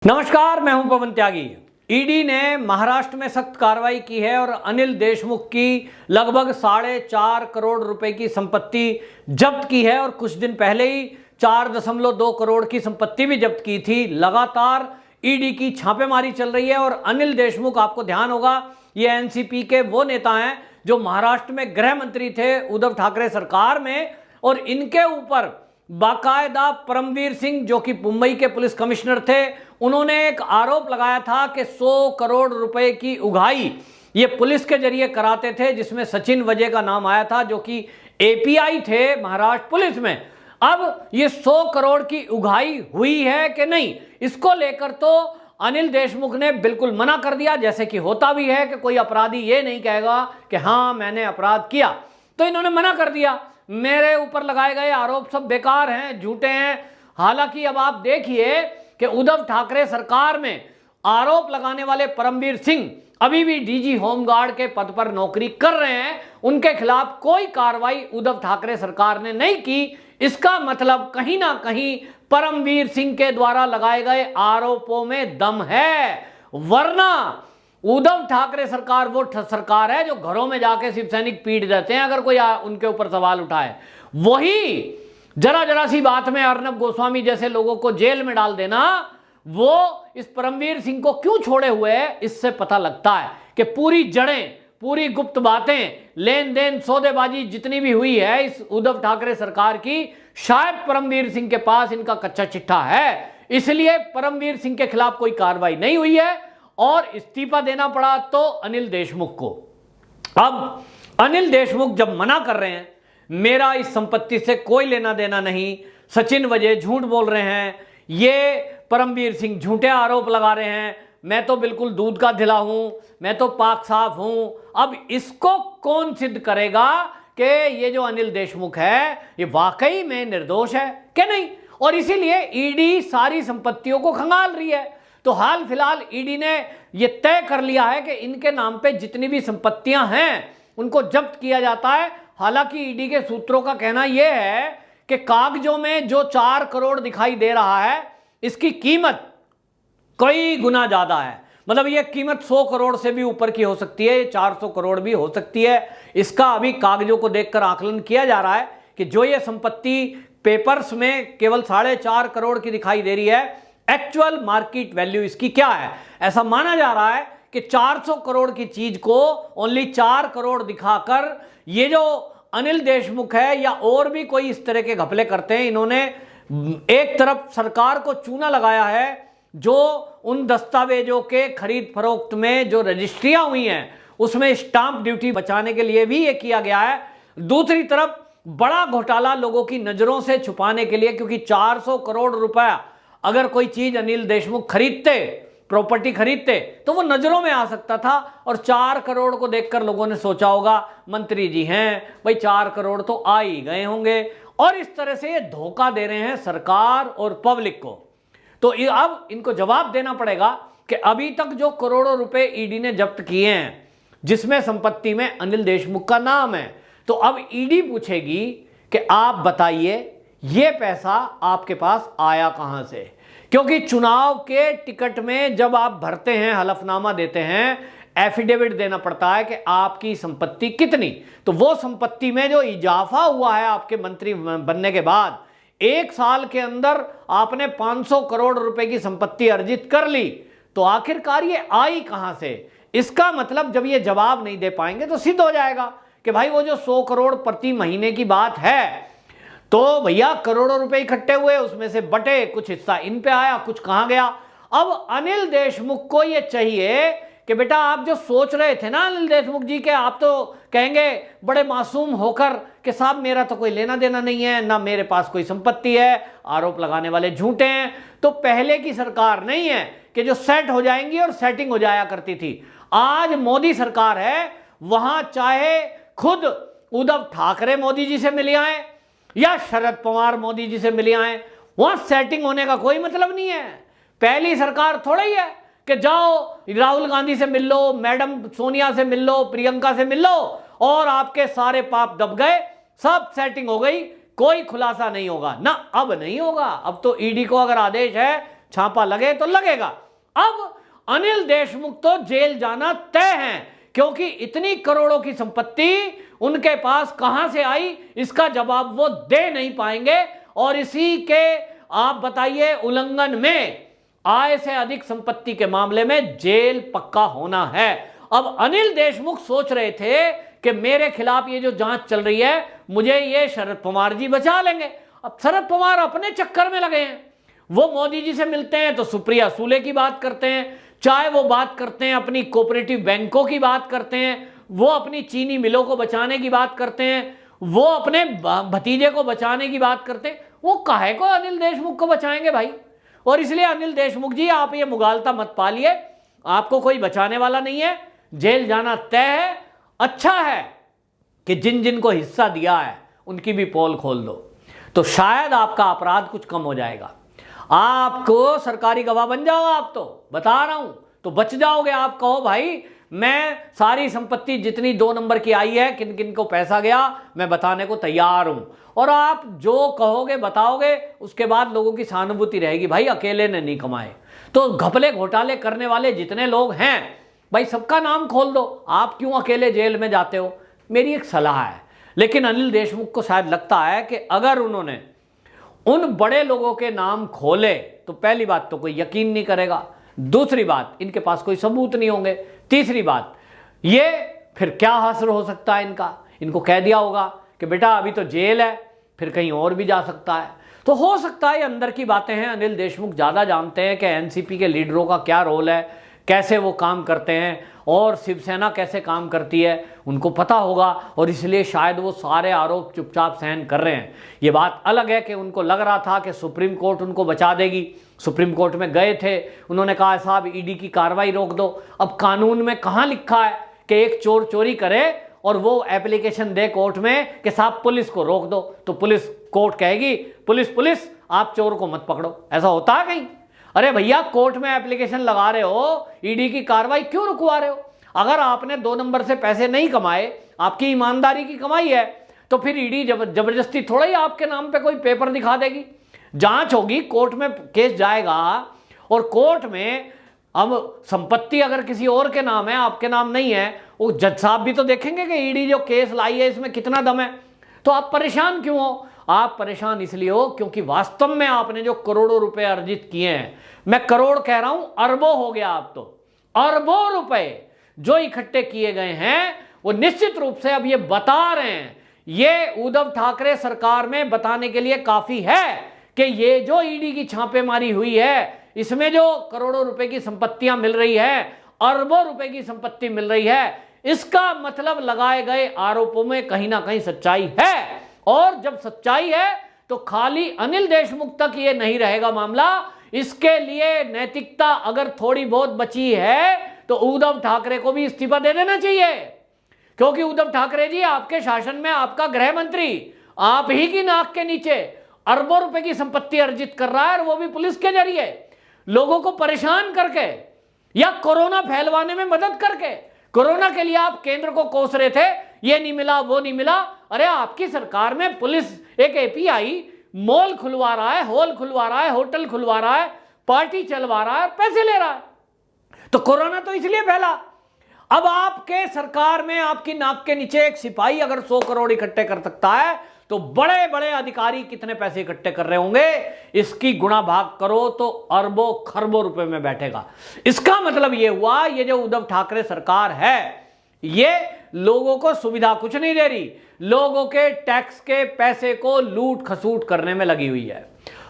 नमस्कार, मैं हूं पवन त्यागी। ईडी ने महाराष्ट्र में सख्त कार्रवाई की है और अनिल देशमुख की लगभग 4.5 करोड़ रुपए की संपत्ति जब्त की है और कुछ दिन पहले ही 4.2 करोड़ की संपत्ति भी जब्त की थी। लगातार ईडी की छापेमारी चल रही है और अनिल देशमुख, आपको ध्यान होगा, ये एनसीपी के वो नेता हैं जो महाराष्ट्र में गृह मंत्री थे उद्धव ठाकरे सरकार में, और इनके ऊपर बाकायदा परमवीर सिंह जो कि मुंबई के पुलिस कमिश्नर थे, उन्होंने एक आरोप लगाया था कि 100 करोड़ रुपए की उगाही ये पुलिस के जरिए कराते थे, जिसमें सचिन वजे का नाम आया था जो कि एपीआई थे महाराष्ट्र पुलिस में। अब ये 100 करोड़ की उगाही हुई है कि नहीं, इसको लेकर तो अनिल देशमुख ने बिल्कुल मना कर दिया, जैसे कि होता भी है कि कोई अपराधी ये नहीं कहेगा कि हाँ मैंने अपराध किया। तो इन्होंने मना कर दिया, मेरे ऊपर लगाए गए आरोप सब बेकार हैं, झूठे हैं। हालांकि अब आप देखिए कि उद्धव ठाकरे सरकार में आरोप लगाने वाले परमवीर सिंह अभी भी डीजी होमगार्ड के पद पर नौकरी कर रहे हैं। उनके खिलाफ कोई कार्रवाई उद्धव ठाकरे सरकार ने नहीं की। इसका मतलब कहीं ना कहीं परमवीर सिंह के द्वारा लगाए गए आरोपों में दम है, वरना उद्धव ठाकरे सरकार वो सरकार है जो घरों में जाके शिव सैनिक पीट देते हैं अगर कोई उनके ऊपर सवाल उठाए। वही जरा जरा सी बात में अर्नब गोस्वामी जैसे लोगों को जेल में डाल देना, वो इस परमवीर सिंह को क्यों छोड़े हुए है, इससे पता लगता है कि पूरी जड़ें, पूरी गुप्त बातें, लेन देन, सौदेबाजी जितनी भी हुई है इस उद्धव ठाकरे सरकार की, शायद परमवीर सिंह के पास इनका कच्चा चिट्ठा है। इसलिए परमवीर सिंह के खिलाफ कोई कार्रवाई नहीं हुई है और इस्तीफा देना पड़ा तो अनिल देशमुख को। अब अनिल देशमुख जब मना कर रहे हैं, मेरा इस संपत्ति से कोई लेना देना नहीं, सचिन वजे झूठ बोल रहे हैं, ये परमवीर सिंह झूठे आरोप लगा रहे हैं, मैं तो बिल्कुल दूध का धिला हूं, मैं तो पाक साफ हूं। अब इसको कौन सिद्ध करेगा कि ये जो अनिल देशमुख है ये वाकई में निर्दोष है कि नहीं? और इसीलिए ईडी सारी संपत्तियों को खंगाल रही है। तो हाल फिलहाल ईडी ने यह तय कर लिया है कि इनके नाम पे जितनी भी संपत्तियां हैं उनको जब्त किया जाता है। हालांकि ईडी के सूत्रों का कहना यह है कि कागजों में जो 4 करोड़ दिखाई दे रहा है इसकी कीमत कई गुना ज्यादा है। मतलब यह कीमत 100 करोड़ से भी ऊपर की हो सकती है, 400 करोड़ भी हो सकती है। इसका अभी कागजों को देखकर आकलन किया जा रहा है कि जो ये संपत्ति पेपर्स में केवल 4.5 करोड़ की दिखाई दे रही है, एक्चुअल मार्केट वैल्यू इसकी क्या है। ऐसा माना जा रहा है कि 400 करोड़ की चीज को ओनली 4 करोड़ दिखाकर ये जो अनिल देशमुख है या और भी कोई इस तरह के घपले करते हैं, इन्होंने एक तरफ सरकार को चूना लगाया है जो उन दस्तावेजों के खरीद फरोख्त में जो रजिस्ट्रियां हुई हैं उसमें स्टांप ड्यूटी बचाने के लिए भी ये किया गया है। दूसरी तरफ बड़ा घोटाला लोगों की नजरों से छुपाने के लिए, क्योंकि 400 करोड़ रुपया अगर कोई चीज अनिल देशमुख खरीदते, प्रॉपर्टी खरीदते, तो वो नजरों में आ सकता था। और 4 करोड़ को देखकर लोगों ने सोचा होगा मंत्री जी हैं भाई, 4 करोड़ तो आ ही गए होंगे, और इस तरह से ये धोखा दे रहे हैं सरकार और पब्लिक को। तो अब इनको जवाब देना पड़ेगा कि अभी तक जो करोड़ों रुपए ईडी ने जब्त किए हैं जिसमें संपत्ति में अनिल देशमुख का नाम है, तो अब ईडी पूछेगी कि आप बताइए ये पैसा आपके पास आया कहां से। क्योंकि चुनाव के टिकट में जब आप भरते हैं, हलफनामा देते हैं, एफिडेविट देना पड़ता है कि आपकी संपत्ति कितनी, तो वो संपत्ति में जो इजाफा हुआ है आपके मंत्री बनने के बाद, 1 साल के अंदर आपने 500 करोड़ रुपए की संपत्ति अर्जित कर ली, तो आखिरकार ये आई कहां से। इसका मतलब जब ये जवाब नहीं दे पाएंगे तो सिद्ध हो जाएगा कि भाई वो जो 100 करोड़ प्रति महीने की बात है, तो भैया करोड़ों रुपए इकट्ठे हुए, उसमें से बटे, कुछ हिस्सा इन पे आया, कुछ कहां गया। अब अनिल देशमुख को ये चाहिए कि बेटा आप जो सोच रहे थे ना अनिल देशमुख जी के, आप तो कहेंगे बड़े मासूम होकर कि साहब मेरा तो कोई लेना देना नहीं है, ना मेरे पास कोई संपत्ति है, आरोप लगाने वाले झूठे हैं। तो पहले की सरकार नहीं है कि जो सेट हो जाएंगी और सेटिंग हो जाया करती थी। आज मोदी सरकार है, वहां चाहे खुद उद्धव ठाकरे मोदी जी से मिले आए या शरद पवार मोदी जी से मिले आए, वहां सेटिंग होने का कोई मतलब नहीं है। पहली सरकार थोड़ा ही है कि जाओ राहुल गांधी से मिल लो, मैडम सोनिया से मिल लो, प्रियंका से मिल लो और आपके सारे पाप दब गए, सब सेटिंग हो गई, कोई खुलासा नहीं होगा ना। अब नहीं होगा। अब तो ईडी को अगर आदेश है छापा लगे तो लगेगा। अब अनिल देशमुख तो जेल जाना तय है, क्योंकि इतनी करोड़ों की संपत्ति उनके पास कहां से आई, इसका जवाब वो दे नहीं पाएंगे। और इसी के आप बताइए उल्लंघन में आय से अधिक संपत्ति के मामले में जेल पक्का होना है। अब अनिल देशमुख सोच रहे थे कि मेरे खिलाफ ये जो जांच चल रही है, मुझे ये शरद पवार जी बचा लेंगे। अब शरद पवार अपने चक्कर में लगे हैं। वो मोदी जी से मिलते हैं तो सुप्रिया सूले की बात करते हैं, चाहे वो बात करते हैं अपनी कोऑपरेटिव बैंकों की बात करते हैं, वो अपनी चीनी मिलों को बचाने की बात करते हैं, वो अपने भतीजे को बचाने की बात करते हैं। वो काहे को अनिल देशमुख को बचाएंगे भाई? और इसलिए अनिल देशमुख जी, आप ये मुगालता मत पालिए, आपको कोई बचाने वाला नहीं है, जेल जाना तय है। अच्छा है कि जिन जिन को हिस्सा दिया है उनकी भी पोल खोल दो, तो शायद आपका अपराध कुछ कम हो जाएगा। आपको सरकारी गवाह बन जाओ, आप तो बता रहा हूं, तो बच जाओगे। आप कहो भाई मैं सारी संपत्ति जितनी 2 नंबर की आई है, किन किन को पैसा गया, मैं बताने को तैयार हूं। और आप जो कहोगे बताओगे, उसके बाद लोगों की सहानुभूति रहेगी। भाई अकेले ने नहीं कमाए, तो घपले घोटाले करने वाले जितने लोग हैं भाई सबका नाम खोल दो। आप क्यों अकेले जेल में जाते हो? मेरी एक सलाह है। लेकिन अनिल देशमुख को शायद लगता है कि अगर उन्होंने उन बड़े लोगों के नाम खोले तो पहली बात तो कोई यकीन नहीं करेगा, दूसरी बात इनके पास कोई सबूत नहीं होंगे, तीसरी बात ये फिर क्या हासिल हो सकता है इनका, इनको कह दिया होगा कि बेटा अभी तो जेल है, फिर कहीं और भी जा सकता है। तो हो सकता है अंदर की बातें हैं, अनिल देशमुख ज़्यादा जानते हैं कि एनसीपी के लीडरों का क्या रोल है, कैसे वो काम करते हैं और शिवसेना कैसे काम करती है, उनको पता होगा। और इसलिए शायद वो सारे आरोप चुपचाप सहन कर रहे हैं। ये बात अलग है कि उनको लग रहा था कि सुप्रीम कोर्ट उनको बचा देगी, सुप्रीम कोर्ट में गए थे, उन्होंने कहा साहब ईडी की कार्रवाई रोक दो। अब कानून में कहाँ लिखा है कि एक चोर चोरी करे और वो एप्लीकेशन दे कोर्ट में कि साहब पुलिस को रोक दो, तो पुलिस कोर्ट कहेगी पुलिस आप चोर को मत पकड़ो? ऐसा होता है कहीं? अरे भैया कोर्ट में एप्लीकेशन लगा रहे हो, ईडी की कार्रवाई क्यों रुकवा रहे हो? अगर आपने 2 नंबर से पैसे नहीं कमाए, आपकी ईमानदारी की कमाई है, तो फिर ईडी जबरदस्ती थोड़ा ही आपके नाम पे कोई पेपर दिखा देगी। जांच होगी, कोर्ट में केस जाएगा और कोर्ट में अब संपत्ति अगर किसी और के नाम है, आपके नाम नहीं है, वो जज साहब भी तो देखेंगे कि ईडी जो केस लाई है इसमें कितना दम है। तो आप परेशान क्यों हो? आप परेशान इसलिए हो क्योंकि वास्तव में आपने जो करोड़ों रुपए अर्जित किए हैं, मैं करोड़ कह रहा हूं, अरबों हो गया, आप तो अरबों रुपए जो इकट्ठे किए गए हैं वो निश्चित रूप से अब ये बता रहे हैं, ये उद्धव ठाकरे सरकार में बताने के लिए काफी है कि ये जो ईडी की छापेमारी हुई है, इसमें जो करोड़ों रुपए की संपत्तियां मिल रही है, अरबों रुपए की संपत्ति मिल रही है, इसका मतलब लगाए गए आरोपों में कहीं ना कहीं सच्चाई है। और जब सच्चाई है तो खाली अनिल देशमुख तक ये नहीं रहेगा मामला, इसके लिए नैतिकता अगर थोड़ी बहुत बची है तो उद्धव ठाकरे को भी इस्तीफा दे देना चाहिए। क्योंकि उद्धव ठाकरे जी आपके शासन में आपका गृह मंत्री आप ही की नाक के नीचे अरबों रुपए की संपत्ति अर्जित कर रहा है, और वो भी पुलिस के जरिए, लोगों को परेशान करके या कोरोना फैलवाने में मदद करके। कोरोना के लिए आप केंद्र को कोस रहे थे, ये नहीं मिला वो नहीं मिला। अरे आपकी सरकार में पुलिस एक एपीआई मॉल खुलवा रहा है, हॉल खुलवा रहा है, होटल खुलवा रहा है, पार्टी चलवा रहा है, पैसे ले रहा है। तो कोरोना तो इसलिए फैला। अब आपके सरकार में आपकी नाक के नीचे एक सिपाही अगर 100 करोड़ इकट्ठे कर सकता है, तो बड़े बड़े अधिकारी कितने पैसे इकट्ठे कर रहे होंगे, इसकी गुणा भाग करो तो अरबों खरबों रुपए में बैठेगा। इसका मतलब यह हुआ ये जो उद्धव ठाकरे सरकार है, ये लोगों को सुविधा कुछ नहीं दे रही, लोगों के टैक्स के पैसे को लूट खसूट करने में लगी हुई है।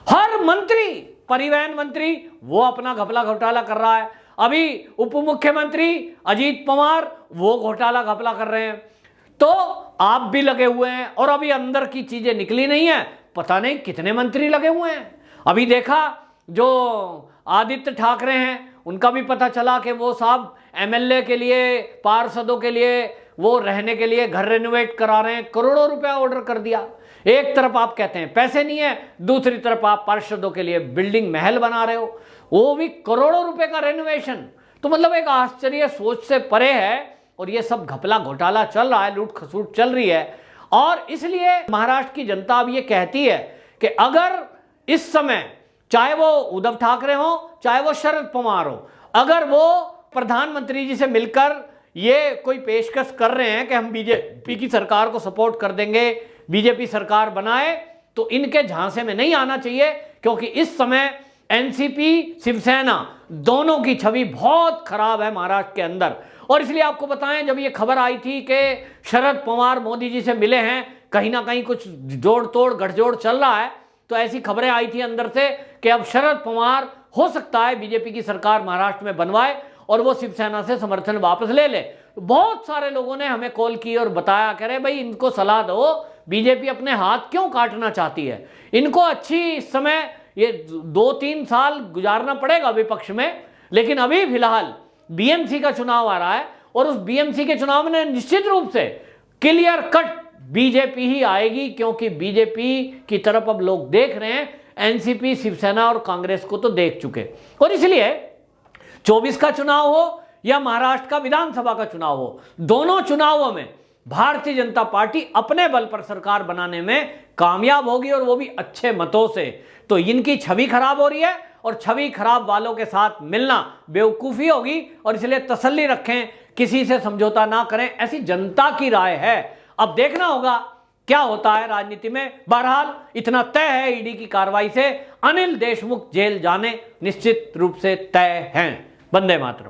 हर मंत्री, परिवहन मंत्री वो अपना घपला घोटाला कर रहा है, अभी उप मुख्यमंत्री अजीत पवार वो घोटाला घपला कर रहे हैं, तो आप भी लगे हुए हैं। और अभी अंदर की चीजें निकली नहीं है, पता नहीं कितने मंत्री लगे हुए हैं। अभी देखा जो आदित्य ठाकरे हैं, उनका भी पता चला कि वो साहब एमएलए के लिए, पार्षदों के लिए वो रहने के लिए घर रेनोवेट करा रहे हैं, करोड़ों रुपया ऑर्डर कर दिया। एक तरफ आप कहते हैं पैसे नहीं है, दूसरी तरफ आप पार्षदों के लिए बिल्डिंग महल बना रहे हो, वो भी करोड़ों रुपए का रेनोवेशन। तो मतलब एक आश्चर्य सोच से परे है। और ये सब घपला घोटाला चल रहा है, लूट खसूट चल रही है। और इसलिए महाराष्ट्र की जनता अब ये कहती है कि अगर इस समय चाहे वो उद्धव ठाकरे हो, चाहे वो शरद पवार हो, अगर वो प्रधानमंत्री जी से मिलकर ये कोई पेशकश कर रहे हैं कि हम बीजेपी की सरकार को सपोर्ट कर देंगे, बीजेपी सरकार बनाए, तो इनके झांसे में नहीं आना चाहिए, क्योंकि इस समय एनसीपी शिवसेना दोनों की छवि बहुत खराब है महाराष्ट्र के अंदर। और इसलिए आपको बताएं, जब ये खबर आई थी कि शरद पवार मोदी जी से मिले हैं, कहीं ना कहीं कुछ जोड़ तोड़ गठजोड़ चल रहा है, तो ऐसी खबरें आई थी अंदर से कि अब शरद पवार हो सकता है बीजेपी की सरकार महाराष्ट्र में बनवाए और वो शिवसेना से समर्थन वापस ले ले। बहुत सारे लोगों ने हमें कॉल की और बताया, कह रहे भाई इनको सलाह दो, बीजेपी अपने हाथ क्यों काटना चाहती है, इनको अच्छी इस समय ये 2-3 साल गुजारना पड़ेगा विपक्ष में, लेकिन अभी फिलहाल बीएमसी का चुनाव आ रहा है और उस बीएमसी के चुनाव में निश्चित रूप से क्लियर कट बीजेपी ही आएगी, क्योंकि बीजेपी की तरफ अब लोग देख रहे हैं, एनसीपी, शिवसेना और कांग्रेस को तो देख चुके। और इसलिए 24 का चुनाव हो या महाराष्ट्र का विधानसभा का चुनाव हो, दोनों चुनावों में भारतीय जनता पार्टी अपने बल पर सरकार बनाने में कामयाब होगी, और वो भी अच्छे मतों से। तो इनकी छवि खराब हो रही है और छवि खराब वालों के साथ मिलना बेवकूफ़ी होगी, और इसलिए तसल्ली रखें, किसी से समझौता ना करें, ऐसी जनता की राय है। अब देखना होगा क्या होता है राजनीति में। बहरहाल इतना तय है, ईडी की कार्रवाई से अनिल देशमुख जेल जाने निश्चित रूप से तय हैं। वंदे मातरम।